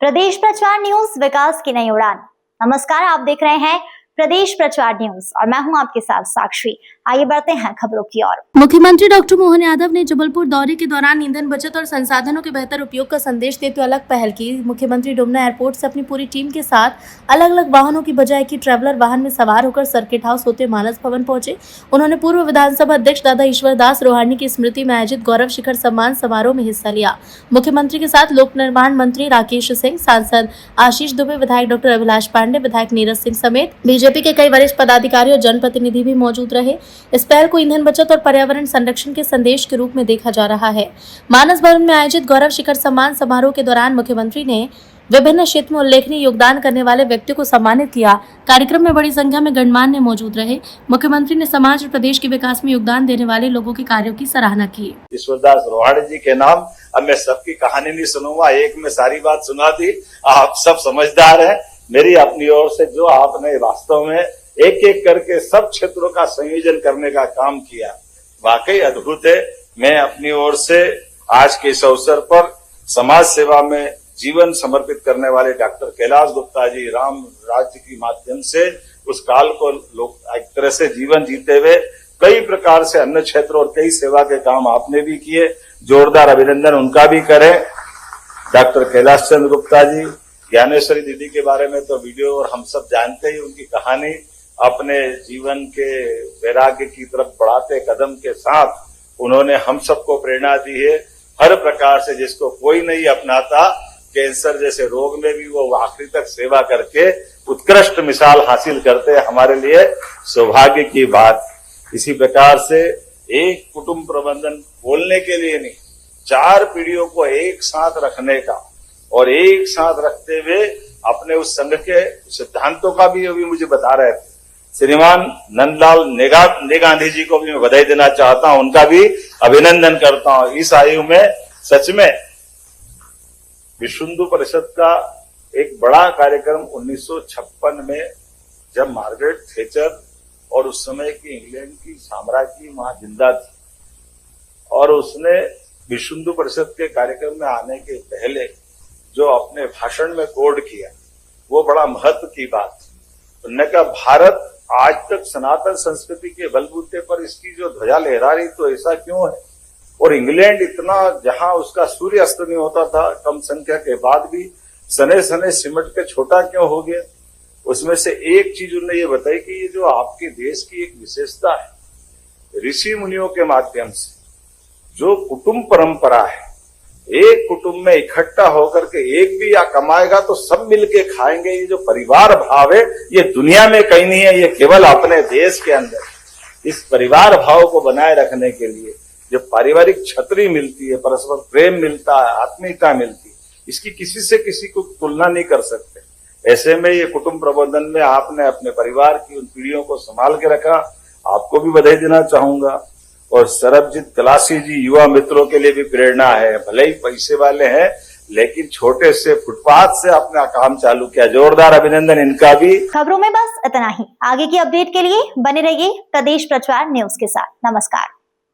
प्रदेश प्रचार न्यूज, विकास की नई उड़ान। नमस्कार, आप देख रहे हैं प्रदेश प्रचार न्यूज और मैं हूं आपके साथ साक्षी। आइए बढ़ते हैं खबरों की ओर। मुख्यमंत्री डॉक्टर मोहन यादव ने जबलपुर दौरे के दौरान ईंधन बचत और संसाधनों के बेहतर उपयोग का संदेश देते हुए अलग पहल की। मुख्यमंत्री डुमना एयरपोर्ट से अपनी पूरी टीम के साथ अलग अलग वाहनों की बजाय की ट्रैवलर वाहन में सवार होकर सर्किट हाउस होते मानस भवन पहुंचे। उन्होंने पूर्व विधानसभा अध्यक्ष दादा ईश्वर दास रोहानी की स्मृति में आयोजित गौरव शिखर सम्मान समारोह में हिस्सा लिया। मुख्यमंत्री के साथ लोक निर्माण मंत्री राकेश सिंह, सांसद आशीष दुबे, विधायक डॉक्टर अभिलाष पांडे, विधायक नीरज सिंह समेत बीजेपी के कई वरिष्ठ पदाधिकारी और जनप्रतिनिधि भी मौजूद रहे। इस पहल को ईंधन बचत और पर्यावरण संरक्षण के संदेश के रूप में देखा जा रहा है। मानस भवन में आयोजित गौरव शिखर सम्मान समारोह के दौरान मुख्यमंत्री ने विभिन्न क्षेत्र में उल्लेखनीय योगदान करने वाले व्यक्तियों को सम्मानित किया। कार्यक्रम में बड़ी संख्या में गणमान्य मौजूद रहे। मुख्यमंत्री ने समाज और प्रदेश के विकास में योगदान देने वाले लोगों के कार्यों की सराहना की। ईश्वरदास रोहाणी जी के नाम अब मैं सबकी कहानी नहीं सुनूंगा, एक में सारी बात सुना दी। आप सब समझदार हैं। मेरी अपनी ओर से जो आपने वास्तव में एक एक करके सब क्षेत्रों का संयोजन करने का काम किया, वाकई अद्भुत है। मैं अपनी ओर से आज के इस अवसर पर समाज सेवा में जीवन समर्पित करने वाले डॉक्टर कैलाश गुप्ता जी, राम राज्य के माध्यम से उस काल को लोग एक तरह से जीवन जीते हुए कई प्रकार से अन्य क्षेत्र और कई सेवा के काम आपने भी किए। जोरदार अभिनंदन उनका भी करें। डॉक्टर कैलाश चंद्र गुप्ता जी, ज्ञानेश्वरी दीदी के बारे में तो वीडियो और हम सब जानते ही, उनकी कहानी अपने जीवन के वैराग्य की तरफ बढ़ाते कदम के साथ उन्होंने हम सबको प्रेरणा दी है। हर प्रकार से जिसको कोई नहीं अपनाता, कैंसर जैसे रोग में भी वो आखिरी तक सेवा करके उत्कृष्ट मिसाल हासिल करते हैं। हमारे लिए सौभाग्य की बात। इसी प्रकार से एक कुटुंब प्रबंधन बोलने के लिए नहीं, 4 पीढ़ियों को एक साथ रखने का और एक साथ रखते हुए अपने उस संघ के सिद्धांतों का भी अभी मुझे बता रहे थे। श्रीमान नंदलाल नेगांधी जी को भी मैं बधाई देना चाहता हूं, उनका भी अभिनंदन करता हूं। इस आयु में सच में विश्व हिंदू परिषद का एक बड़ा कार्यक्रम 1956 में जब मार्गरेट थैचर और उस समय की इंग्लैंड की साम्राज्य वहां जिंदा थी और उसने विश्व हिंदू परिषद के कार्यक्रम में आने के पहले जो अपने भाषण में कोड किया, वो बड़ा महत्व की बात। उन्होंने कहा भारत आज तक सनातन संस्कृति के बलबूते पर इसकी जो ध्वजा लहरा रही, तो ऐसा क्यों है? और इंग्लैंड इतना, जहां उसका सूर्य अस्त नहीं होता था कम संख्या के बाद भी, सने सने सिमट के छोटा क्यों हो गया? उसमें से एक चीज उन्होंने ये बताई कि ये जो आपके देश की एक विशेषता है, ऋषि मुनियों के माध्यम से जो कुटुंब परंपरा है, एक कुटुंब में इकट्ठा होकर के एक भी या कमाएगा तो सब मिलके खाएंगे, ये जो परिवार भाव है ये दुनिया में कहीं नहीं है, ये केवल अपने देश के अंदर। इस परिवार भाव को बनाए रखने के लिए जो पारिवारिक छतरी मिलती है, परस्पर प्रेम मिलता है, आत्मीयता मिलती है, इसकी किसी से किसी को तुलना नहीं कर सकते। ऐसे में ये कुटुंब प्रबंधन में आपने अपने परिवार की उन पीढ़ियों को संभाल के रखा, आपको भी बधाई देना चाहूंगा। और सरबजीत कलासी जी युवा मित्रों के लिए भी प्रेरणा है। भले ही पैसे वाले हैं, लेकिन छोटे से फुटपाथ से अपना काम चालू किया। जोरदार अभिनंदन इनका भी। खबरों में बस इतना ही। आगे की अपडेट के लिए बने रहिए प्रदेश प्रचार न्यूज के साथ। नमस्कार।